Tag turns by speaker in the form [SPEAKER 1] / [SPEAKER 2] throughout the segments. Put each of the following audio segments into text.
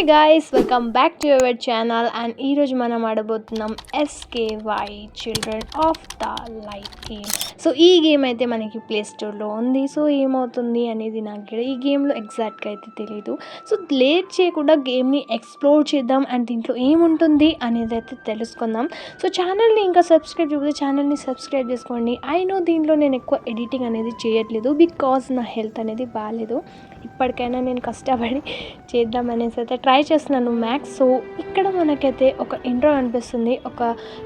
[SPEAKER 1] guys, welcome back to our channel and ఈ రోజు మనం ఆడబోతున్నాం SKY children of the light game. So ఈ game అయితే మనకి ప్లే స్టోర్లో ఉంది. సో ఏమవుతుంది అనేది నాకు ఈ గేమ్లో ఎగ్జాక్ట్గా అయితే తెలియదు. సో లేట్ చేయకుండా గేమ్ని ఎక్స్ప్లోర్ చేద్దాం అండ్ దీంట్లో ఏముంటుంది అనేది అయితే తెలుసుకుందాం. సో ఛానల్ని ఇంకా సబ్స్క్రైబ్ చేయకపోతే ఛానల్ని సబ్స్క్రైబ్ చేసుకోండి. ఐ నో దీంట్లో నేను ఎక్కువ ఎడిటింగ్ అనేది చేయట్లేదు బికాజ్ నా హెల్త్ అనేది బాగాలేదు. ఇప్పటికైనా నేను కష్టపడి చేద్దామనేసి అయితే ట్రై చేస్తున్నాను మ్యాక్స్. సో ఇక్కడ మనకైతే ఒక ఇంట్రో అనిపిస్తుంది, ఒక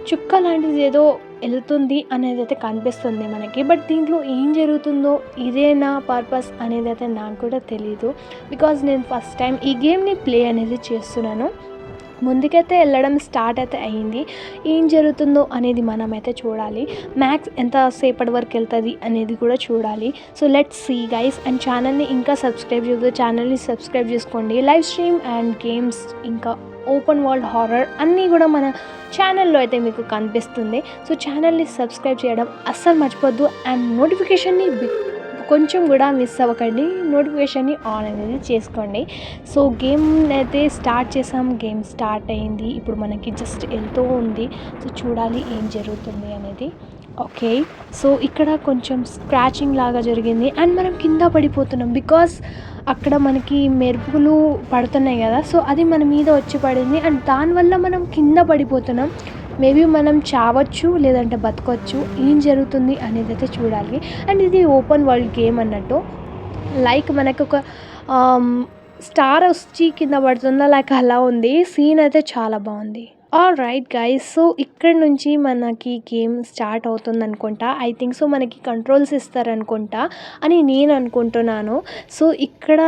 [SPEAKER 1] చుక్క లాంటిది ఏదో వెళ్తుంది అనేది అయితే కనిపిస్తుంది మనకి. బట్ దీంట్లో ఏం జరుగుతుందో ఇదే నా పర్పస్ అనేది అయితే నాకు కూడా తెలీదు బికాజ్ నేను ఫస్ట్ టైం ఈ గేమ్ని ప్లే అనేది చేస్తున్నాను. ముందుకైతే వెళ్ళడం స్టార్ట్ అయితే అయ్యింది. ఏం జరుగుతుందో అనేది మనమైతే చూడాలి. మ్యాక్స్ ఎంతసేపటి వరకు వెళ్తుంది అనేది కూడా చూడాలి. So let's see guys. And ఛానల్ని ఇంకా సబ్స్క్రైబ్ చేయదు, ఛానల్ని సబ్స్క్రైబ్ చేసుకోండి. లైవ్ స్ట్రీమ్ అండ్ గేమ్స్ ఇంకా ఓపెన్ వరల్డ్ హారర్ అన్నీ కూడా మన ఛానల్లో అయితే మీకు కనిపిస్తుంది. సో ఛానల్ని సబ్స్క్రైబ్ చేయడం అస్సలు మర్చిపోద్దు అండ్ నోటిఫికేషన్ని కొంచెం కూడా మిస్ అవ్వకండి. నోటిఫికేషన్ని ఆన్ అనేది చేసుకోండి. సో గేమ్ అయితే స్టార్ట్ చేసాం, గేమ్ స్టార్ట్ అయింది. ఇప్పుడు మనకి జస్ట్ వెళ్తూ ఉంది. సో చూడాలి ఏం జరుగుతుంది అనేది. ఓకే, సో ఇక్కడ కొంచెం స్క్రాచింగ్ లాగా జరిగింది అండ్ మనం కింద పడిపోతున్నాం బికాస్ అక్కడ మనకి మెరుపులు పడుతున్నాయి కదా. సో అది మన మీద వచ్చి పడింది అండ్ దానివల్ల మనం కింద పడిపోతున్నాం. మేబీ మనం చావచ్చు లేదంటే బతకొచ్చు. ఏం జరుగుతుంది అనేది అయితే చూడాలి. అండ్ ఇది ఓపెన్ వరల్డ్ గేమ్ అన్నట్టు, లైక్ మనకు ఒక స్టార్ వచ్చి కింద పడుతుందా లైక్ అలా ఉంది. సీన్ అయితే చాలా బాగుంది. ఆల్ రైట్ గైస్, సో ఇక్కడ నుంచి మనకి గేమ్ స్టార్ట్ అవుతుంది అనుకుంటా. ఐ థింక్ సో మనకి కంట్రోల్స్ ఇస్తారనుకుంటా అని నేను అనుకుంటున్నాను. సో ఇక్కడ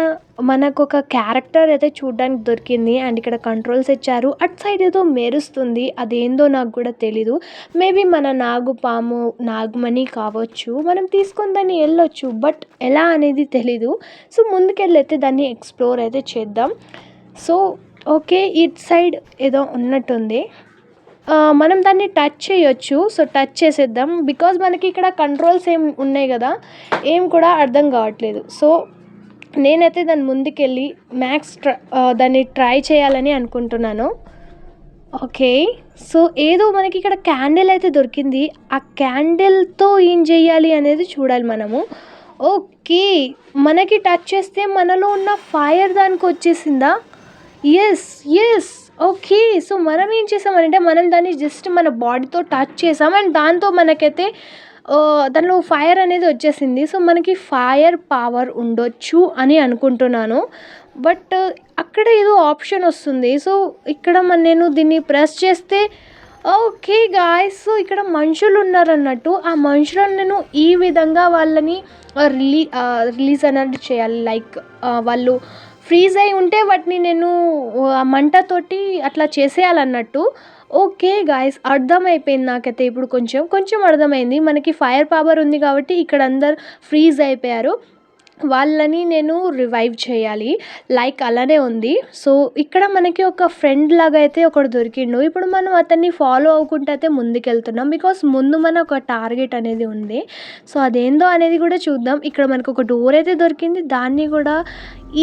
[SPEAKER 1] మనకు ఒక క్యారెక్టర్ అయితే చూడడానికి దొరికింది అండ్ ఇక్కడ కంట్రోల్స్ ఇచ్చారు. అటు సైడ్ ఏదో మెరుస్తుంది, అదేందో నాకు కూడా తెలీదు. మేబీ మన నాగుపాము నాగమణి కావచ్చు, మనం తీసుకొని దాన్ని వెళ్ళొచ్చు. బట్ ఎలా అనేది తెలీదు. సో ముందుకెళ్ళైతే దాన్ని ఎక్స్ప్లోర్ అయితే చేద్దాం. సో ఓకే, ఇట్ సైడ్ ఏదో ఉన్నట్టుంది, మనం దాన్ని టచ్ చేయొచ్చు. సో టచ్ చేసేద్దాం బికాజ్ మనకి ఇక్కడ కంట్రోల్స్ ఏం ఉన్నాయి కదా, ఏం కూడా అర్థం కావట్లేదు. సో నేనైతే దాని ముందుకెళ్ళి మ్యాక్స్ దాన్ని ట్రై చేయాలని అనుకుంటున్నాను. ఓకే, సో ఏదో మనకి ఇక్కడ క్యాండిల్ అయితే దొరికింది. ఆ క్యాండిల్తో ఏం చేయాలి అనేది చూడాలి మనము. ఓకే, మనకి టచ్ చేస్తే మనలో ఉన్న ఫైర్ దానికి వచ్చేసిందా? Yes okay. సో మనం ఏం చేసామనంటే మనం దాన్ని జస్ట్ మన బాడీతో టచ్ చేసాం అండ్ దాంతో మనకైతే దానిలో ఫైర్ అనేది వచ్చేసింది. సో మనకి ఫైర్ పవర్ ఉండొచ్చు అని అనుకుంటున్నాను. బట్ అక్కడ ఏదో ఆప్షన్ వస్తుంది. సో ఇక్కడ నేను దీన్ని ప్రెస్ చేస్తే ఓకే గాయ్స్, సో ఇక్కడ మనుషులు ఉన్నారన్నట్టు. ఆ మనుషులను నేను ఈ విధంగా వాళ్ళని రిలీజ్ అన్నట్టు చేయాలి. లైక్ వాళ్ళు ఫ్రీజ్ అయి ఉంటే వాటిని నేను మంటతోటి అట్లా చేసేయాలన్నట్టు. ఓకే గాయస్, అర్థమైపోయింది నాకైతే. ఇప్పుడు కొంచెం అర్థమైంది. మనకి ఫైర్ పవర్ ఉంది కాబట్టి ఇక్కడ అందరు ఫ్రీజ్ అయిపోయారు, వాళ్ళని నేను రివైవ్ చేయాలి లైక్ అలానే ఉంది. సో ఇక్కడ మనకి ఒక ఫ్రెండ్ లాగా అయితే ఒకడు దొరికిండు. ఇప్పుడు మనం అతన్ని ఫాలో అవ్వకుండా అయితే ముందుకెళ్తున్నాం బికాస్ ముందు మన ఒక టార్గెట్ అనేది ఉంది. సో అదేందో అనేది కూడా చూద్దాం. ఇక్కడ మనకు ఒక డోర్ అయితే దొరికింది, దాన్ని కూడా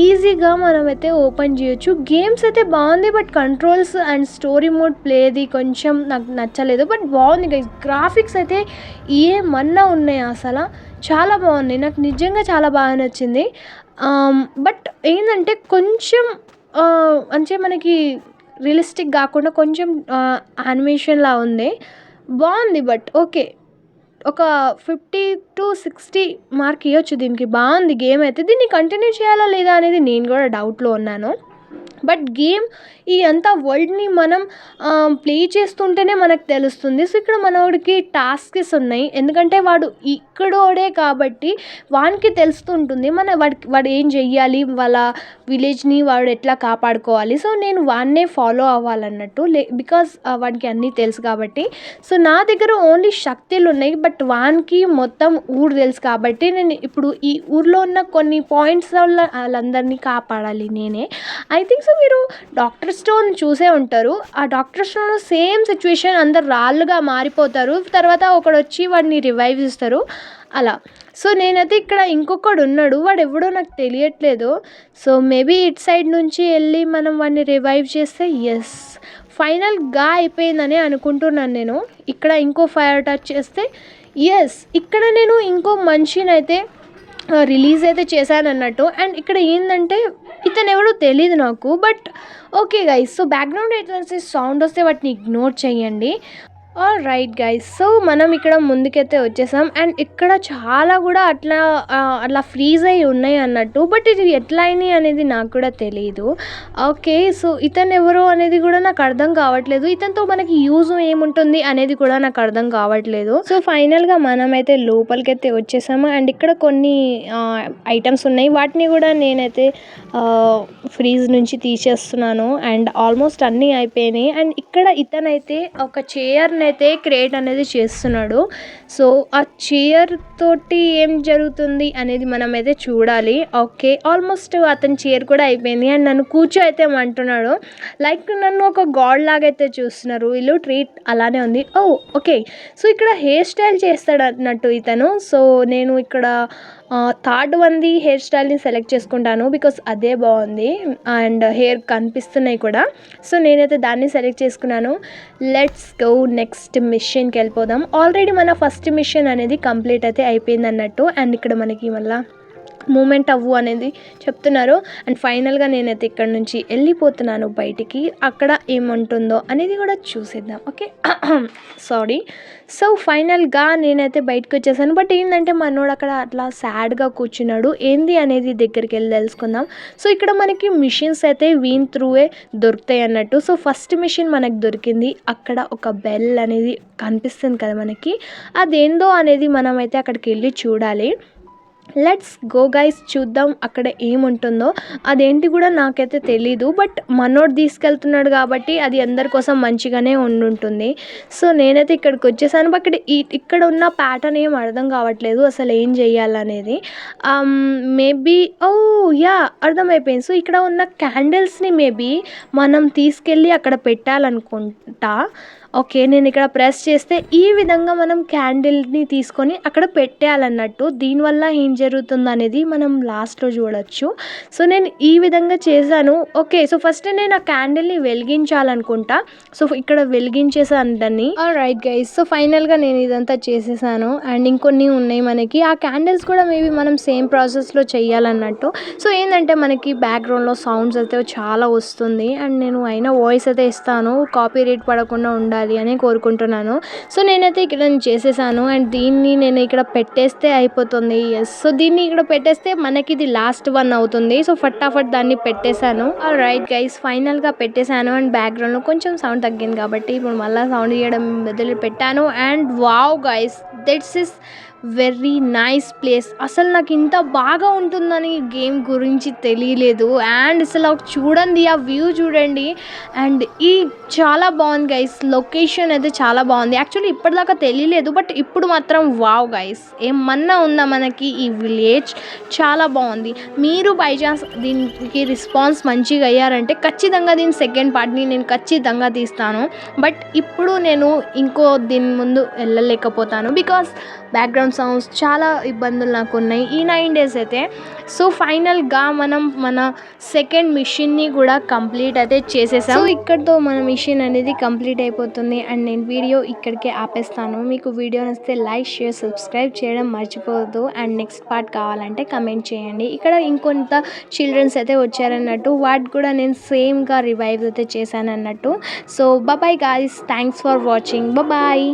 [SPEAKER 1] ఈజీగా మనమైతే ఓపెన్ చేయొచ్చు. గేమ్స్ అయితే బాగుంది but controls and story mode ప్లేది కొంచెం నాకు నచ్చలేదు. బట్ బాగుంది గైస్, గ్రాఫిక్స్ అయితే ఏమన్నా ఉన్నాయి అసలు, చాలా బాగుంది. నాకు నిజంగా చాలా బాగా నచ్చింది. బట్ ఏంటంటే కొంచెం అంటే మనకి రియలిస్టిక్ కాకుండా కొంచెం యానిమేషన్లా ఉంది, బాగుంది. బట్ ఓకే, ఒక 50 to 60 మార్క్ ఇవ్వచ్చు దీనికి. బాగుంది గేమ్ అయితే. దీన్ని కంటిన్యూ చేయాలా లేదా అనేది నేను కూడా డౌట్లో ఉన్నాను. బట్ గేమ్ ఈ అంతా వరల్డ్ని మనం ప్లే చేస్తుంటేనే మనకు తెలుస్తుంది. సో ఇక్కడ మనోడికి టాస్క్స్ ఉన్నాయి, ఎందుకంటే వాడు ఇక్కడోడే కాబట్టి వానికి తెలుస్తుంటుంది వాడు ఏం చెయ్యాలి, వాళ్ళ విలేజ్ని వాడు ఎట్లా కాపాడుకోవాలి. సో నేను వాడినే ఫాలో అవ్వాలన్నట్టు బికాజ్ వాడికి అన్నీ తెలుసు కాబట్టి. సో నా దగ్గర ఓన్లీ శక్తులు ఉన్నాయి బట్ వానికి మొత్తం ఊరు తెలుసు కాబట్టి నేను ఇప్పుడు ఈ ఊర్లో ఉన్న కొన్ని పాయింట్స్ వల్ల వాళ్ళందరినీ కాపాడాలి నేనే. ఐ థింక్ సో మీరు డాక్టర్ స్టోన్ చూసే ఉంటారు. ఆ డాక్టర్ స్టోన్లో సేమ్ సిచ్యువేషన్, అందరు రాళ్ళుగా మారిపోతారు, తర్వాత ఒకడు వచ్చి వాడిని రివైవ్ చేస్తారు. అలా. సో నేనైతే ఇక్కడ ఇంకొకడు ఉన్నాడు, వాడు ఎవడో నాకు తెలియట్లేదు. సో మేబీ ఇటు సైడ్ నుంచి వెళ్ళి మనం వాడిని రివైవ్ చేస్తే ఎస్ ఫైనల్గా అయిపోయిందని అనుకుంటున్నాను నేను. ఇక్కడ ఇంకో ఫైర్ టచ్ చేస్తే ఎస్ ఇక్కడ నేను ఇంకో మనిషిని అయితే రిలీజ్ అయితే చేశాను అన్నట్టు. అండ్ ఇక్కడ ఏంటంటే ఇతను ఎవడో తెలియదు నాకు. But okay guys, so background అయితే సౌండ్ వస్తే వాటిని ఇగ్నోర్ చేయండి. ఆల్ రైట్ గైస్, సో మనం ఇక్కడ ముందుకైతే వచ్చేసాం. అండ్ ఇక్కడ చాలా కూడా అట్లా ఫ్రీజ్ అయి ఉన్నాయి అన్నట్టు. బట్ ఇది ఎట్లా అయినాయి అనేది నాకు కూడా తెలియదు. ఓకే, సో ఇతను ఎవరో అనేది కూడా నాకు అర్థం కావట్లేదు. ఇతనితో మనకి యూజ్ ఏముంటుంది అనేది కూడా నాకు అర్థం కావట్లేదు. సో ఫైనల్గా మనమైతే లోపలికైతే వచ్చేసాము. అండ్ ఇక్కడ కొన్ని ఐటమ్స్ ఉన్నాయి, వాటిని కూడా నేనైతే ఫ్రీజ్ నుంచి తీసేస్తున్నాను. అండ్ ఆల్మోస్ట్ అన్నీ అయిపోయినాయి. అండ్ ఇక్కడ ఇతనైతే ఒక చైర్ని అయితే క్రియేట్ అనేది చేస్తున్నాడు. సో ఆ చైర్ తోటి ఏం జరుగుతుంది అనేది మనమైతే చూడాలి. ఓకే, ఆల్మోస్ట్ అతని చైర్ కూడా అయిపోయింది. అండ్ నన్ను కూర్చో అయితే అంటున్నాడు, లైక్ నన్ను ఒక గాడ్ లాగా అయితే చూస్తున్నారు వీళ్ళు. ట్రీట్ అలానే ఉంది. ఓకే, సో ఇక్కడ హెయిర్ స్టైల్ చేస్తాడు అన్నట్టు ఇతను. సో నేను ఇక్కడ థర్డ్ వన్ది హెయిర్ స్టైల్ని సెలెక్ట్ చేసుకుంటాను, బికాస్ అదే బాగుంది అండ్ హెయిర్ కనిపిస్తున్నాయి కూడా. సో నేనైతే దాన్ని సెలెక్ట్ చేసుకున్నాను. లెట్స్ గో నెక్స్ట్ మిషన్కి వెళ్ళిపోదాం. ఆల్రెడీ మన ఫస్ట్ మిషన్ అనేది కంప్లీట్ అయితే అయిపోయింది అన్నట్టు. అండ్ ఇక్కడ మనకి మళ్ళీ మూమెంట్ అవ్వు అనేది చెప్తున్నారు. అండ్ ఫైనల్గా నేనైతే ఇక్కడ నుంచి వెళ్ళిపోతున్నాను బయటికి. అక్కడ ఏముంటుందో అనేది కూడా చూసేద్దాం. Okay, sorry. సో ఫైనల్గా నేనైతే బయటకు వచ్చేసాను. బట్ ఏంటంటే మనోడు అక్కడ అట్లా సాడ్గా కూర్చున్నాడు. ఏంది అనేది దగ్గరికి వెళ్ళి తెలుసుకుందాం. సో ఇక్కడ మనకి మిషన్స్ అయితే వీన్ త్రూవే దొరుకుతాయి అన్నట్టు. సో ఫస్ట్ మిషన్ మనకు దొరికింది. అక్కడ ఒక బెల్ అనేది కనిపిస్తుంది కదా మనకి, అదేందో అనేది మనమైతే అక్కడికి వెళ్ళి చూడాలి. లెట్స్ గో గైస్, చూద్దాం అక్కడ ఏముంటుందో. అదేంటి కూడా నాకైతే తెలీదు. బట్ మనోడు తీసుకెళ్తున్నాడు కాబట్టి అది అందరి కోసం మంచిగానే ఉండుంటుంది. సో నేనైతే ఇక్కడికి వచ్చేసాను. బట్ ఇక్కడ ఉన్న ప్యాటర్న్ ఏం అర్థం కావట్లేదు అసలు ఏం చేయాలనేది. మేబీ యా అర్థమైపోయింది. సో ఇక్కడ ఉన్న క్యాండిల్స్ని మేబీ మనం తీసుకెళ్ళి అక్కడ పెట్టాలనుకుంటా. ఓకే, నేను ఇక్కడ ప్రెస్ చేస్తే ఈ విధంగా మనం క్యాండిల్ని తీసుకొని అక్కడ పెట్టేయాలన్నట్టు. దీనివల్ల ఏం జరుగుతుంది అనేది మనం లాస్ట్లో చూడొచ్చు. సో నేను ఈ విధంగా చేశాను. ఓకే, సో ఫస్ట్ నేను ఆ క్యాండిల్ని వెలిగించాలనుకుంటా. సో ఇక్కడ వెలిగించేసాను దాన్ని. రైట్ గైస్, సో ఫైనల్గా నేను ఇదంతా చేసేసాను. అండ్ ఇంకొన్ని ఉన్నాయి మనకి. ఆ క్యాండిల్స్ కూడా మేబీ మనం సేమ్ ప్రాసెస్లో చేయాలన్నట్టు. సో ఏంటంటే మనకి బ్యాక్గ్రౌండ్లో సౌండ్స్ అయితే చాలా వస్తుంది. అండ్ నేను అయినా వాయిస్ అయితే ఇస్తాను, కాపీ రేట్ పడకుండా ఉండాలి అని కోరుకుంటున్నాను. సో నేనైతే ఇక్కడ చేసేసాను. అండ్ దీన్ని నేను ఇక్కడ పెట్టేస్తే అయిపోతుంది. ఎస్, సో దీన్ని ఇక్కడ పెట్టేస్తే మనకి ఇది లాస్ట్ వన్ అవుతుంది. సో ఫటాఫట్ దాన్ని పెట్టేశాను. రైట్ గైస్, ఫైనల్గా పెట్టేశాను. అండ్ బ్యాక్గ్రౌండ్లో కొంచెం సౌండ్ తగ్గింది కాబట్టి ఇప్పుడు మళ్ళీ సౌండ్ చేయడం బదులు పెట్టాను. And wow guys, that's is very nice place. అసలు నాకు ఇంత బాగా ఉంటుందని గేమ్ గురించి తెలియలేదు. అండ్ అసలు చూడండి, ఆ వ్యూ చూడండి. అండ్ ఈ చాలా బాగుంది గైస్, లొకేషన్ అయితే చాలా బాగుంది. యాక్చువల్లీ ఇప్పటిదాకా తెలియలేదు, బట్ ఇప్పుడు మాత్రం వావ్ గైస్, ఏమన్నా ఉందా మనకి ఈ విలేజ్. చాలా బాగుంది. మీరు బై ఛాన్స్ దీనికి రెస్పాన్స్ మంచిగా అయ్యారంటే ఖచ్చితంగా దీని సెకండ్ పార్ట్ని నేను ఖచ్చితంగా తీస్తాను. బట్ ఇప్పుడు నేను ఇంకో దీని ముందు వెళ్ళలేకపోతాను, బికాస్ బ్యాక్గ్రౌండ్ సౌండ్స్ చాలా ఇబ్బందులు నాకు ఉన్నాయి ఈ 9 days అయితే. సో ఫైనల్గా మనం మన సెకండ్ మిషన్ని కూడా కంప్లీట్ అయితే చేసేసాం. సో ఇక్కడితో మన మిషన్ అనేది కంప్లీట్ అయిపోతుంది. అండ్ నేను వీడియో ఇక్కడికే ఆపేస్తాను. మీకు వీడియో నచ్చితే లైక్, షేర్, సబ్స్క్రైబ్ చేయడం మర్చిపోవద్దు. అండ్ నెక్స్ట్ పార్ట్ కావాలంటే కమెంట్ చేయండి. ఇక్కడ ఇంకొంత చిల్డ్రన్స్ అయితే వచ్చారన్నట్టు, వాటి కూడా నేను సేమ్గా రివైవ్ అయితే చేశాను అన్నట్టు. So bye guys, thanks for watching. Bye.